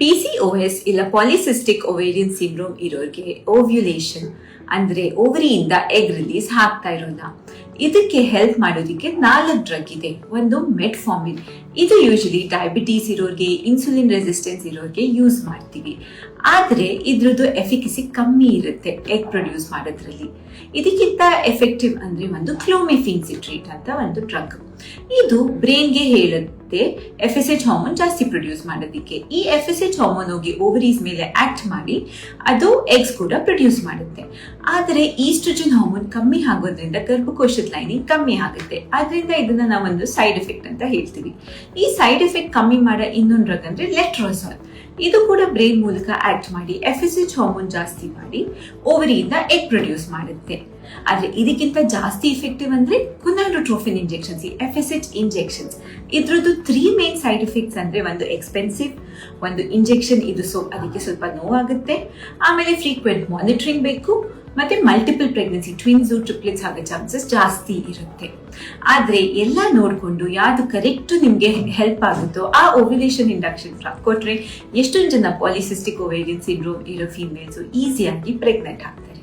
PCOS ಇಲ್ಲ polycystic ovarian syndrome ಇರೋರಿಗೆ ovulation ಅಂದ್ರೆ ಓವರಿಯಿಂದ ಎಗ್ ರಿಲೀಸ್ ಆಗ್ತಾ ಇರೋಲ್ಲ. ಇದಕ್ಕೆ ಹೆಲ್ಪ್ ಮಾಡೋದಕ್ಕೆ 4 ಡ್ರಗ್ ಇದೆ. ಒಂದು ಮೆಟ್ಫಾರ್ಮಿನ್, ಇದು ಯೂಶಲಿ ಡಯಾಬಿಟೀಸ್ ಇರೋರಿಗೆ, ಇನ್ಸುಲಿನ್ ರೆಸಿಸ್ಟೆನ್ಸ್ ಇರೋರಿಗೆ ಯೂಸ್ ಮಾಡ್ತೀವಿ. ಆದ್ರೆ ಇದ್ರದ್ದು ಎಫಿಕಸಿ ಕಮ್ಮಿ ಇರುತ್ತೆ ಎಗ್ ಪ್ರೊಡ್ಯೂಸ್ ಮಾಡೋದ್ರಲ್ಲಿ. ಇದಕ್ಕಿಂತ ಎಫೆಕ್ಟಿವ್ ಅಂದ್ರೆ ಒಂದು ಕ್ಲೋಮಿಫೆನ್ಸಿಟ್ರೇಟ್ ಅಂತ ಒಂದು ಡ್ರಗ್. ಇದು ಬ್ರೈನ್ಗೆ ಹೇಳುತ್ತೆ FSH ಹಾರ್ಮೋನ್ ಜಾಸ್ತಿ ಪ್ರೊಡ್ಯೂಸ್ ಮಾಡೋದಿಕ್ಕೆ. ಈ FSH ಹಾರ್ಮೋನ್ ಹೋಗಿ ಓವರೀಸ್ ಮೇಲೆ ಆಕ್ಟ್ ಮಾಡಿ ಅದು ಎಗ್ಸ್ ಕೂಡ ಪ್ರೊಡ್ಯೂಸ್ ಮಾಡುತ್ತೆ. ಆದರೆ ಈಸ್ಟ್ರೋಜನ್ ಹಾರ್ಮೋನ್ ಕಮ್ಮಿ ಆಗೋದ್ರಿಂದ ಗರ್ಭಕೋಶದ ಲೈನಿಂಗ್ ಕಮ್ಮಿ ಆಗುತ್ತೆ. ಆದ್ರಿಂದ ಇದನ್ನ ನಾವೊಂದು ಸೈಡ್ ಎಫೆಕ್ಟ್ ಅಂತ ಹೇಳ್ತೀವಿ. ಈ ಸೈಡ್ ಎಫೆಕ್ಟ್ ಕಮ್ಮಿ ಮಾಡೋ ಇನ್ನೊಂದು ಡ್ರಗ್ ಅಂದ್ರೆ ಲೆಟ್ರೋಸಾಲ್. ಇದು ಕೂಡ ಬ್ರೈನ್ ಮೂಲಕ ಆಕ್ಟ್ ಮಾಡಿ FSH ಹಾರ್ಮೋನ್ ಜಾಸ್ತಿ ಮಾಡಿ ಓವರಿಯಿಂದ ಎಗ್ ಪ್ರೊಡ್ಯೂಸ್ ಮಾಡುತ್ತೆ. ಆದ್ರೆ ಇದಕ್ಕಿಂತ ಜಾಸ್ತಿ ಇಫೆಕ್ಟಿವ್ ಅಂದ್ರೆ ಗುನಾಡೋಟ್ರೋಫಿನ್ ಇಂಜೆಕ್ಷನ್ಸ್, FSH ಇಂಜೆಕ್ಷನ್ಸ್. ಇದ್ರದ್ದು 3 ಮೇನ್ ಸೈಡ್ ಎಫೆಕ್ಟ್ಸ್ ಅಂದ್ರೆ ಒಂದು ಎಕ್ಸ್ಪೆನ್ಸಿವ್, ಒಂದು ಇಂಜೆಕ್ಷನ್ ಇದು ಅದಕ್ಕೆ ಸ್ವಲ್ಪ ನೋವಾಗುತ್ತೆ, ಆಮೇಲೆ ಫ್ರೀಕ್ವೆಂಟ್ ಮಾನಿಟರಿಂಗ್ ಬೇಕು, ಮತ್ತೆ ಮಲ್ಟಿಪಲ್ ಪ್ರೆಗ್ನೆನ್ಸಿ, ಟ್ವಿನ್ಸ್ ಟ್ರಿಪ್ಲೆಟ್ಸ್ ಆಗೋ ಚಾನ್ಸಸ್ ಜಾಸ್ತಿ ಇರುತ್ತೆ. ಆದ್ರೆ ಎಲ್ಲ ನೋಡ್ಕೊಂಡು ಯಾವ್ದು ಕರೆಕ್ಟ್ ನಿಮ್ಗೆ ಹೆಲ್ಪ್ ಆಗುತ್ತೋ ಆ ಓವ್ಯುಲೇಷನ್ ಇಂಡಕ್ಷನ್ ಡ್ರಗ್ ಕೊಟ್ರೆ ಎಷ್ಟೊಂದು ಜನ ಪಾಲಿಸಿಸ್ಟಿಕ್ ಓವೇರಿಯನ್ ಸಿಂಡ್ರೋಮ್ ಇರೋ ಫೀಮೇಲ್ಸ್ ಈಸಿಯಾಗಿ ಪ್ರೆಗ್ನೆಂಟ್ ಆಗ್ತಾರೆ.